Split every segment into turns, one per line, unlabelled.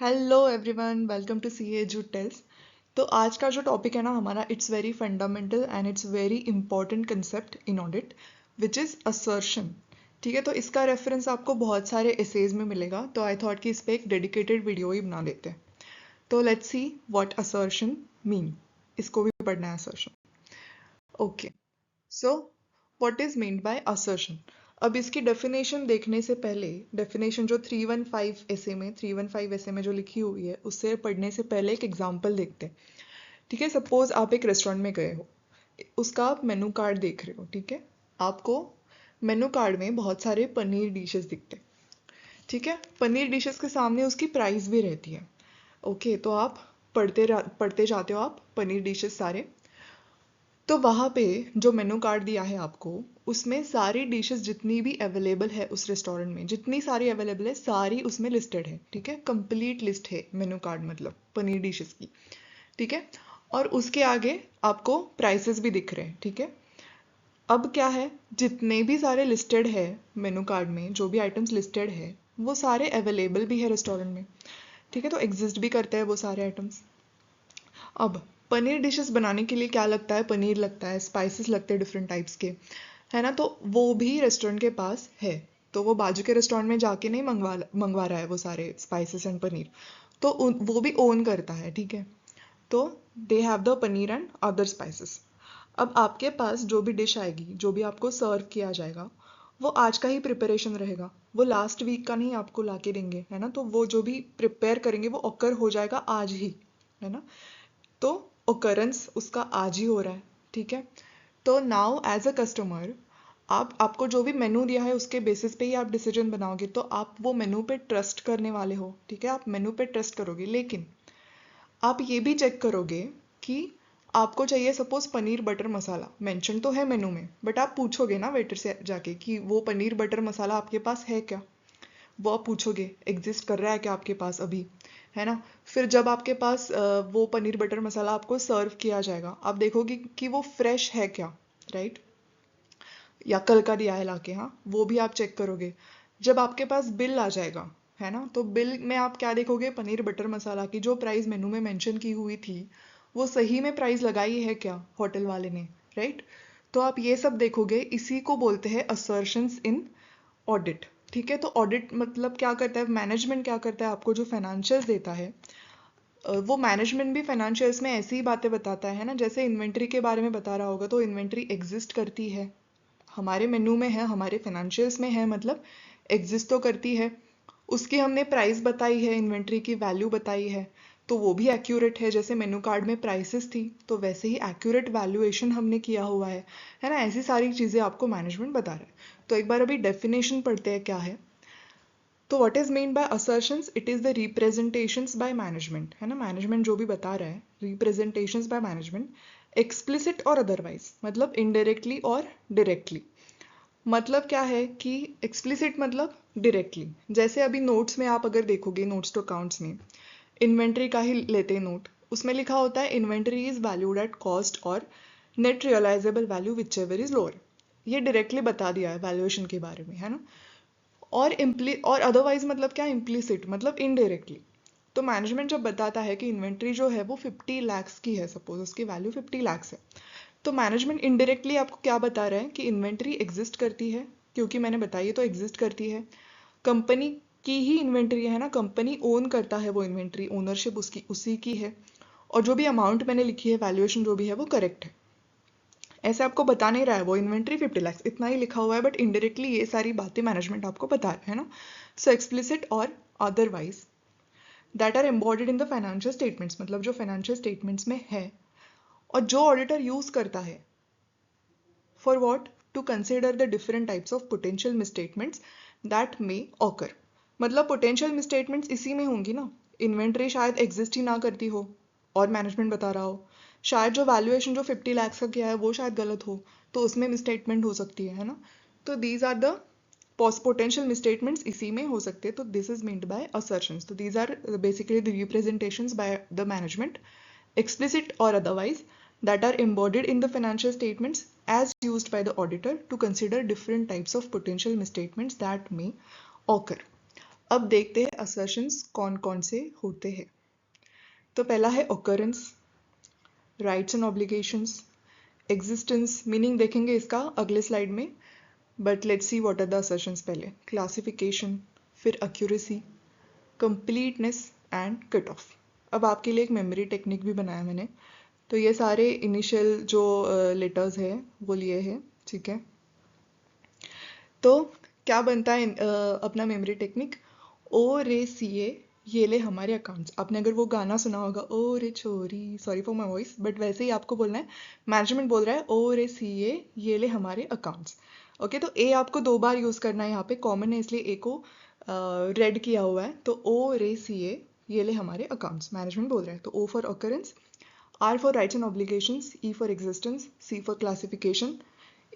Hello everyone, welcome to सी ए जू tales. तो आज का जो टॉपिक है ना हमारा, it's very fundamental and it's very important concept in audit, which is assertion. ठीक है, तो इसका रेफरेंस आपको बहुत सारे एसेज में मिलेगा, तो आई थॉट कि इस पर एक डेडिकेटेड वीडियो ही बना लेते हैं। तो let's see what assertion mean. इसको भी पढ़ना है assertion. Okay, so what is mean by assertion. अब इसकी डेफिनेशन देखने से पहले, डेफिनेशन जो 315 ऐसे में जो लिखी हुई है उससे पढ़ने से पहले एक एग्जांपल देखते हैं। ठीक है, सपोज आप एक रेस्टोरेंट में गए हो, उसका आप मेनू कार्ड देख रहे हो। ठीक है, आपको मेनू कार्ड में बहुत सारे पनीर डिशेस दिखते हैं। ठीक है, पनीर डिशेस के सामने उसकी प्राइस भी रहती है। ओके, तो आप पढ़ते जाते हो आप पनीर डिशेस सारे। तो वहाँ पे जो मेनू कार्ड दिया है आपको, उसमें सारी डिशेस जितनी भी अवेलेबल है उस रेस्टोरेंट में, जितनी सारी अवेलेबल है सारी उसमें लिस्टेड है। ठीक है, कंप्लीट लिस्ट है मेनू कार्ड, मतलब पनीर डिशेस की। ठीक है, और उसके आगे आपको प्राइसेस भी दिख रहे हैं। ठीक है, अब क्या है, जितने भी सारे लिस्टेड है मेनू कार्ड में, जो भी आइटम्स लिस्टेड है वो सारे अवेलेबल भी है रेस्टोरेंट में। ठीक है, तो एग्जिस्ट भी करते हैं वो सारे आइटम्स। अब पनीर डिशेस बनाने के लिए क्या लगता है, पनीर लगता है, स्पाइसेस लगते हैं डिफरेंट टाइप्स के, है ना। तो वो भी रेस्टोरेंट के पास है, तो वो बाजू के रेस्टोरेंट में जाके नहीं मंगवा रहा है वो सारे स्पाइसेस एंड पनीर। तो वो भी ओन करता है। ठीक है, तो they have the paneer and other spices. अब आपके पास जो भी डिश आएगी, जो भी आपको सर्व किया जाएगा, वो आज का ही प्रिपरेशन रहेगा। वो लास्ट वीक का नहीं आपको ला के देंगे, है ना। तो वो जो भी प्रिपेयर करेंगे वो ऑकर हो जाएगा आज ही, है ना। तो ओकरेंस उसका आज ही हो रहा है। ठीक है, तो नाउ एज अ कस्टमर, आपको जो भी मेनू दिया है उसके बेसिस पे ही आप डिसीजन बनाओगे, तो आप वो मेनू पे ट्रस्ट करने वाले हो। ठीक है, आप मेनू पे ट्रस्ट करोगे, लेकिन आप ये भी चेक करोगे कि आपको चाहिए सपोज पनीर बटर मसाला, मेंशन तो है मेनू में, बट आप पूछोगे ना वेटर से जाके कि वो पनीर बटर मसाला आपके पास है क्या। वो आप पूछोगे एग्जिस्ट कर रहा है क्या आपके पास अभी, है ना। फिर जब आपके पास वो पनीर बटर मसाला आपको सर्व किया जाएगा, आप देखोगे कि वो फ्रेश है क्या, राइट, या कल का दिया है लाके, हाँ, वो भी आप चेक करोगे। जब आपके पास बिल आ जाएगा, है ना, तो बिल में आप क्या देखोगे, पनीर बटर मसाला की जो प्राइस मेनू में मेंशन की हुई थी वो सही में प्राइस लगाई है क्या होटल वाले ने, राइट। तो आप ये सब देखोगे, इसी को बोलते हैं असर्शंस इन ऑडिट। ठीक है, तो ऑडिट मतलब क्या करता है, मैनेजमेंट क्या करता है, आपको जो फाइनेंशियल्स देता है, वो मैनेजमेंट भी फाइनेंशियल्स में ऐसी ही बातें बताता है ना। जैसे इन्वेंट्री के बारे में बता रहा होगा, तो इन्वेंट्री एग्जिस्ट करती है, हमारे मेनू में है, हमारे फाइनेंशियल्स में है, मतलब एग्जिस्ट तो करती है। उसकी हमने प्राइस बताई है, इन्वेंट्री की वैल्यू बताई है, तो वो भी एक्यूरेट है। जैसे मेनू कार्ड में प्राइसेस थी, तो वैसे ही एक्यूरेट वैल्यूएशन हमने किया हुआ है ना। ऐसी सारी चीज़ें आपको मैनेजमेंट बता रहा है। तो एक बार अभी डेफिनेशन पढ़ते हैं क्या है। तो what is mean by assertions, it is the representations by management, है ना। मैनेजमेंट जो भी बता रहा है, रिप्रेजेंटेशंस बाय मैनेजमेंट, एक्सप्लिसिट और अदरवाइज, मतलब इनडायरेक्टली और डायरेक्टली। मतलब क्या है कि एक्सप्लिसिट मतलब डायरेक्टली, जैसे अभी नोट्स में आप अगर देखोगे, नोट्स टू अकाउंट्स में इन्वेंट्री का ही लेते हैं नोट, उसमें लिखा होता है inventory is valued at cost और net realisable value whichever is lower. ये डायरेक्टली बता दिया है वैल्यूएशन के बारे में, है ना। और अदरवाइज मतलब क्या, इम्प्लिसिट मतलब इनडायरेक्टली। तो मैनेजमेंट जब बताता है कि इन्वेंट्री जो है वो 50 lakhs की है, सपोज उसकी वैल्यू 50 lakhs है, तो मैनेजमेंट इनडायरेक्टली आपको क्या बता रहा है कि इन्वेंट्री एग्जिस्ट करती है, क्योंकि मैंने बताई है तो एग्जिस्ट करती है। कंपनी की ही इन्वेंट्री है ना, कंपनी ओन करता है वो इन्वेंट्री, ओनरशिप उसकी उसी की है। और जो भी अमाउंट मैंने लिखी है, वैल्यूएशन जो भी है वो करेक्ट है। ऐसे आपको बता नहीं रहा है वो इन्वेंट्री 50 lakhs, इतना ही लिखा हुआ है, बट इनडायरेक्टली ये सारी बातें मैनेजमेंट आपको बता रहा है ना। सो एक्सप्लिसिट और otherwise that are embodied in the financial statements, मतलब जो फाइनेंशियल स्टेटमेंट्स में है और जो ऑडिटर यूज करता है for what, to consider the different types of potential misstatements that may occur. मतलब पोटेंशियल मिसस्टेटमेंट्स इसी में होंगी ना। इन्वेंट्री शायद एग्जिस्ट ही ना करती हो और मैनेजमेंट बता रहा हो, शायद जो वैल्यूएशन जो 50 lakhs का किया है वो शायद गलत हो, तो उसमें मिसस्टेटमेंट हो सकती है ना। तो these are the potential misstatements इसी में हो सकते हैं। तो this is meant by assertions. तो these are basically the representations by the management, explicit or otherwise, that are embodied in the financial statements as used by the auditor to consider different types of potential misstatements that may occur. अब देखते हैं assertions कौन कौन से होते हैं। तो पहला है occurrence, rights and obligations, existence meaning देखेंगे इसका अगले स्लाइड में, but let's see what are the assertions पहले। क्लासिफिकेशन, फिर accuracy, completeness and cut off. अब आपके लिए एक मेमोरी टेक्निक भी बनाया मैंने, तो ये सारे इनिशियल जो लेटर्स है वो लिए हैं, ठीक है। तो क्या बनता है अपना मेमोरी टेक्निक, ओ रे सी ए ये ले हमारे अकाउंट्स। आपने अगर वो गाना सुना होगा, ओ रे छोरी, sorry for my voice, but वैसे ही आपको बोलना है, मैनेजमेंट बोल रहा है ओ रे सी ए ये ले हमारे अकाउंट्स। ओके, तो ए आपको 2 बार यूज करना है, यहाँ पे कॉमन है इसलिए ए को रेड किया हुआ है। तो ओ रे सी ए ये ले हमारे अकाउंट्स, मैनेजमेंट बोल रहा है। तो O for occurrence, R for rights and obligations, E for existence, C for classification,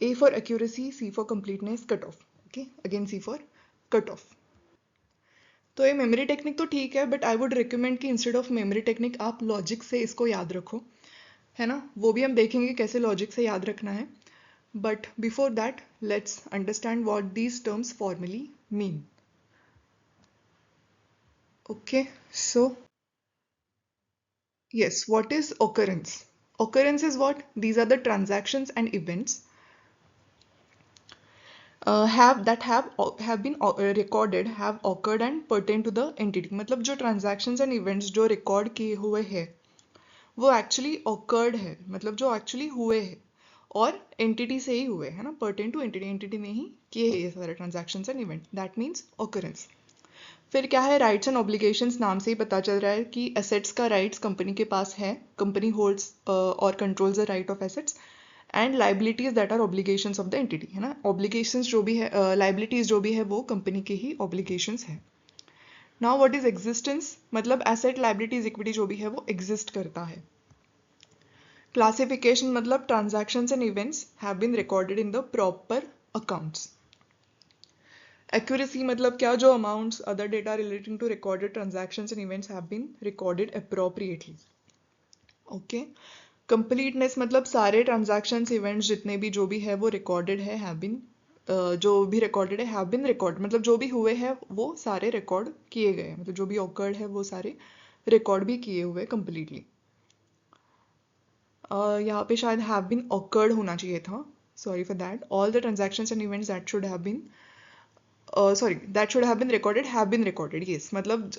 A for accuracy, C for completeness, cut off. Okay, again C for cut off. तो ये मेमोरी टेक्निक तो ठीक है, but I would recommend कि instead of memory technique आप logic से इसको याद रखो, है ना। वो भी हम देखेंगे कैसे लॉजिक से याद रखना है, but before that let's understand what these terms formally mean. Okay, so yes, what is occurrence? Occurrence is what? These are the transactions and events have been recorded, have occurred and pertain to the entity. मतलब जो transactions and events जो record किए हुए हैं वो actually occurred है, मतलब जो actually हुए हैं और entity से ही हुए है ना, pertain to entity, entity ने ही किए हैं ये सारे transactions and event, that means occurrence। फिर क्या है, राइट्स एंड ऑब्लिगेशंस, नाम से ही पता चल रहा है कि एसेट्स का राइट्स कंपनी के पास है, कंपनी होल्ड्स और controls the right of assets, and liabilities that are obligations of the entity, है ना। ऑब्लिगेशंस जो भी है, लाइबिलिटीज जो भी है वो कंपनी के ही ऑब्लिगेशंस है। नाउ व्हाट इज एग्जिस्टेंस, मतलब एसेट लाइबिलिटीज इक्विटी जो भी है वो एग्जिस्ट करता है। क्लासिफिकेशन मतलब transactions and events have been recorded in the proper accounts. Accuracy मतलब क्या, जो amounts, other data relating to recorded transactions and events have been recorded appropriately. Okay. Completeness मतलब सारे transactions, events जितने भी जो भी है वो recorded है, have been जो भी recorded है have been recorded, मतलब जो भी हुए हैं वो सारे record किए गए, मतलब जो भी occurred है वो सारे record भी किए हुए completely. यहाँ पे शायद have been occurred होना चाहिए था, sorry for that. All the transactions and events that should have been sorry that should have been recorded have been recorded, yes, मतलब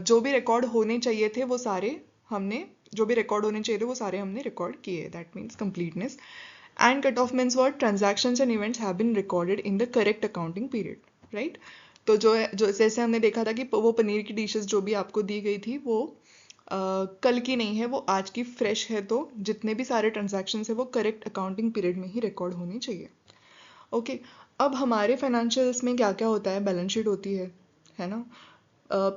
जो भी रिकॉर्ड होने चाहिए थे वो सारे हमने, जो भी रिकॉर्ड होने चाहिए थे वो सारे हमने रिकॉर्ड किए, that means completeness. And cut off means what, transactions and events have been recorded in the correct accounting period, right. तो जो जैसे हमने देखा था कि वो पनीर की डिशेस जो भी आपको दी गई थी वो कल की नहीं है, वो आज की फ्रेश है, तो जितने भी सारे ट्रांजैक्शन है वो करेक्ट अकाउंटिंग पीरियड में ही रिकॉर्ड होनी चाहिए। ओके, अब हमारे फाइनेंशियल्स में क्या क्या होता है, बैलेंस शीट होती है ना,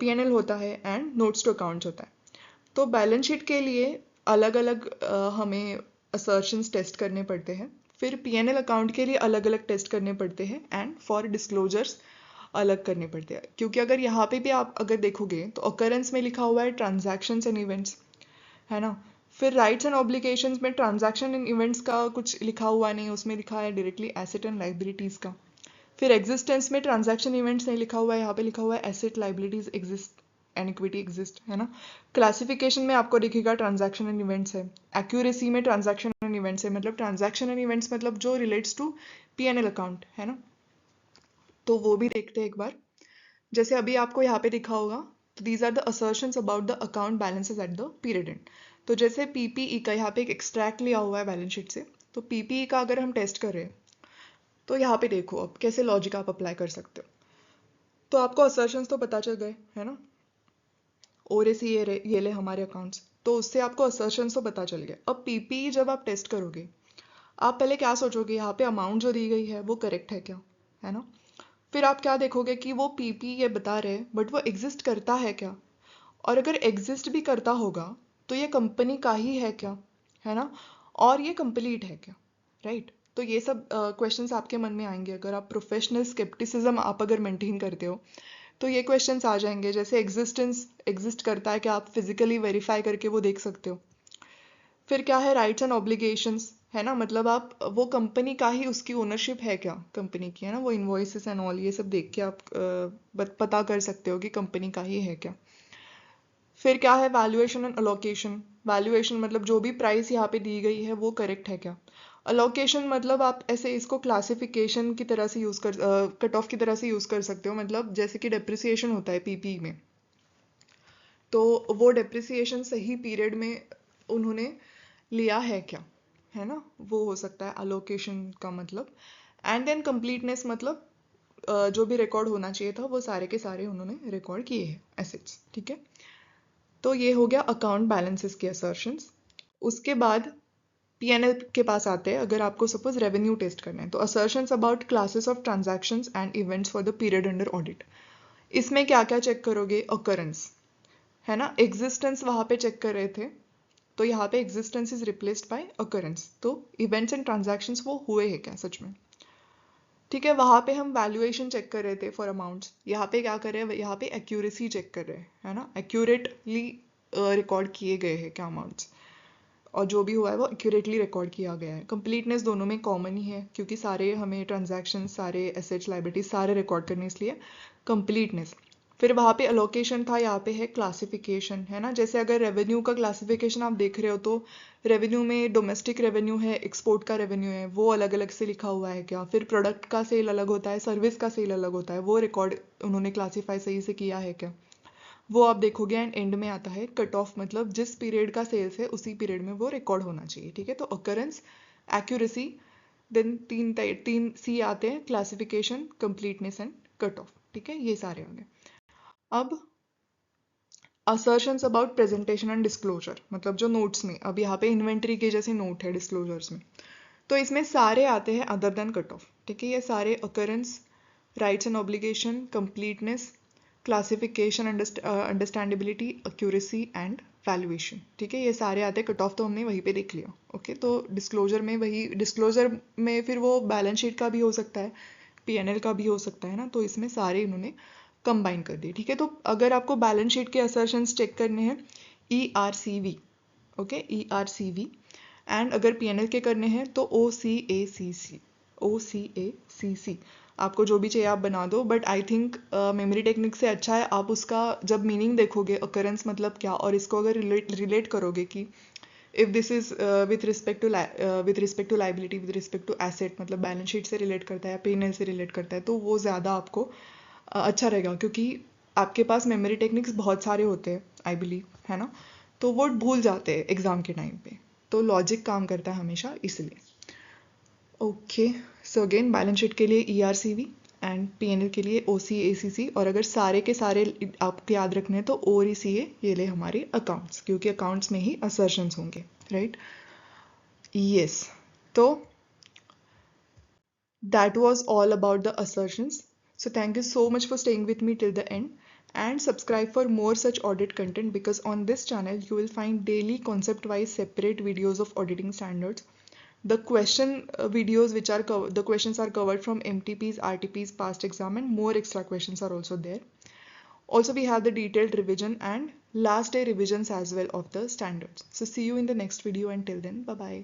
P&L होता है एंड नोट्स टू अकाउंट्स होता है। तो बैलेंस शीट के लिए अलग अलग हमें असर्शंस टेस्ट करने पड़ते हैं, फिर P&L अकाउंट के लिए अलग अलग टेस्ट करने पड़ते हैं, एंड फॉर डिस्क्लोजर्स अलग करने पड़ते हैं। क्योंकि अगर यहाँ पे भी आप अगर देखोगे तो ऑकरेंस में लिखा हुआ है ट्रांजैक्शंस एंड इवेंट्स, है ना। फिर राइट्स एंड ऑब्लिगेशंस में ट्रांजैक्शन एंड इवेंट्स का कुछ लिखा हुआ नहीं, उसमें लिखा है डायरेक्टली एसेट एंड लाइबिलिटीज का। फिर एग्जिस्टेंस में ट्रांजैक्शन इवेंट्स नहीं लिखा हुआ है, यहाँ पे लिखा हुआ है asset liabilities exist and equity exist, है ना। क्लासिफिकेशन में आपको दिखेगा ट्रांजैक्शन एंड इवेंट्स है। एक्यूरेसी में ट्रांजैक्शन एंड इवेंट्स है, मतलब ट्रांजैक्शन एंड इवेंट्स मतलब जो रिलेट्स टू P&L अकाउंट, है ना। तो वो भी देखते हैं एक बार। जैसे अभी आपको यहाँ पे दिखा होगा, तो these are the assertions about the account balances at the period end. तो जैसे पीपीई का यहाँ पे एक एक्सट्रैक्ट लिया हुआ है बैलेंस शीट से, तो पीपीई का अगर हम टेस्ट करें तो यहाँ पे देखो अब कैसे लॉजिक आप अप्लाई कर सकते हो। तो आपको असर्शंस तो पता चल गए, है ना, और ये ले हमारे अकाउंट्स, तो उससे आपको असर्शंस तो पता चल गए। अब पीपीई जब आप टेस्ट करोगे, आप पहले क्या सोचोगे, यहाँ पे अमाउंट जो दी गई है वो करेक्ट है क्या, है ना। फिर आप क्या देखोगे कि वो पीपी ये बता रहे हैं बट वो एग्जिस्ट करता है क्या, और अगर एग्जिस्ट भी करता होगा तो ये कंपनी का ही है क्या, है ना, और ये कंप्लीट है क्या, राइट। तो ये सब क्वेश्चंस आपके मन में आएंगे अगर आप प्रोफेशनल स्केप्टिसिज्म आप अगर मेंटेन करते हो, तो ये क्वेश्चंस आ जाएंगे। जैसे एग्जिस्टेंस एग्जिस्ट करता है क्या, आप फिजिकली वेरीफाई करके वो देख सकते हो। फिर क्या है, राइट्स एंड ऑब्लिगेशंस, है ना, मतलब आप वो कंपनी का ही उसकी ओनरशिप है क्या कंपनी की, है ना, वो इनवॉइसेस एंड ऑल ये सब देख के आप पता कर सकते हो कि कंपनी का ही है क्या। फिर क्या है वैल्यूएशन एंड अलोकेशन। वैल्यूएशन मतलब जो भी प्राइस यहाँ पे दी गई है वो करेक्ट है क्या। अलोकेशन मतलब आप ऐसे इसको क्लासिफिकेशन की तरह से यूज कर कट ऑफ की तरह से यूज कर सकते हो, मतलब जैसे कि डेप्रिसिएशन होता है पीपी में, तो वो डेप्रिसिएशन सही पीरियड में उन्होंने लिया है क्या, है ना, वो हो सकता है अलोकेशन का मतलब। एंड देन कंप्लीटनेस मतलब जो भी रिकॉर्ड होना चाहिए था वो सारे के सारे उन्होंने रिकॉर्ड किए हैं एसेट्स, ठीक है। तो ये हो गया अकाउंट बैलेंसेस के असर्शंस। उसके बाद पीएनएल के पास आते हैं, अगर आपको सपोज रेवेन्यू टेस्ट करना है तो assertions about classes of transactions and events for the period under audit. इसमें क्या क्या चेक करोगे, अकरेंस, है ना, एग्जिस्टेंस वहां पे चेक कर रहे थे, तो यहाँ पे existence is replaced by occurrence, तो इवेंट्स एंड ट्रांजैक्शंस वो हुए हैं क्या सच में, ठीक है। वहां पे हम वैल्यूएशन चेक कर रहे थे फॉर अमाउंट्स, यहाँ पे क्या कर रहे हैं, यहाँ पे एक्यूरेसी चेक कर रहे हैं, है ना, एक्यूरेटली रिकॉर्ड किए गए हैं क्या अमाउंट्स, और जो भी हुआ है वो एक्यूरेटली रिकॉर्ड किया गया है। कंप्लीटनेस दोनों में कॉमन ही है क्योंकि सारे हमें ट्रांजैक्शन सारे एसेट्स लाइबिलिटीज सारे रिकॉर्ड करने, इसलिए कंप्लीटनेस। फिर वहाँ पे अलोकेशन था, यहाँ पे है क्लासिफिकेशन, है ना, जैसे अगर रेवेन्यू का क्लासिफिकेशन आप देख रहे हो तो रेवेन्यू में डोमेस्टिक रेवेन्यू है, एक्सपोर्ट का रेवेन्यू है, वो अलग अलग से लिखा हुआ है क्या, फिर प्रोडक्ट का सेल अलग होता है, सर्विस का सेल अलग होता है, वो रिकॉर्ड उन्होंने क्लासीफाई सही से किया है क्या, वो आप देखोगे। एंड एंड में आता है कट ऑफ, मतलब जिस पीरियड का सेल्स है उसी पीरियड में वो रिकॉर्ड होना चाहिए, ठीक है। तो अकरेंस, एक्यूरेसी, देन तीन सी आते हैं, classification, completeness and cut of, ठीक है, ये सारे होंगे। अब assertions about presentation and disclosure, मतलब जो नोट्स में, अब यहाँ पे इन्वेंट्री के जैसे नोट है डिस्क्लोजर्स में, तो इसमें सारे आते हैं अदर देन कट ऑफ, ठीक है। ये सारे occurrence, rights and obligation, completeness, classification, understandability, accuracy and valuation, ठीक है, ये सारे आते हैं। कट ऑफ तो हमने वहीं पे देख लिया, ओके। तो डिस्क्लोजर में वही, डिस्क्लोजर में फिर वो बैलेंस शीट का भी हो सकता है, पीएनएल का भी हो सकता है ना, तो इसमें सारे इन्होंने कंबाइन कर दिए, ठीक है। तो अगर आपको बैलेंस शीट के असर्शंस चेक करने हैं, ERCV, ओके, ERCV, एंड अगर पीएनएल के करने हैं तो OCACC, OCACC, आपको जो भी चाहिए आप बना दो, but I think memory technique से अच्छा है आप उसका जब मीनिंग देखोगे अकरेंस मतलब क्या, और इसको अगर रिलेट करोगे कि if this is with respect to liability, with respect to asset, मतलब बैलेंस शीट से रिलेट करता है, पीएनएल से रिलेट करता है, तो वो ज़्यादा आपको अच्छा रहेगा, क्योंकि आपके पास मेमोरी टेक्निक्स बहुत सारे होते हैं आई बिलीव, है ना, तो वो भूल जाते हैं एग्जाम के टाइम पे, तो लॉजिक काम करता है हमेशा, इसलिए। Okay, so again balance sheet के लिए ERCV एंड पीएनएल के लिए OCACC, और अगर सारे के सारे आपको याद रखने हैं तो ORECA, ये ले हमारे अकाउंट्स, क्योंकि अकाउंट्स में ही असर्शंस होंगे, राइट। यस, तो that was all about the assertions. So thank you so much for staying with me till the end, and subscribe for more such audit content, because on this channel you will find daily concept wise separate videos of auditing standards. The question videos which are the questions are covered from MTPs, RTPs, past exam, and more extra questions are also there. Also we have the detailed revision and last day revisions as well of the standards. So see you in the next video, and till then bye bye.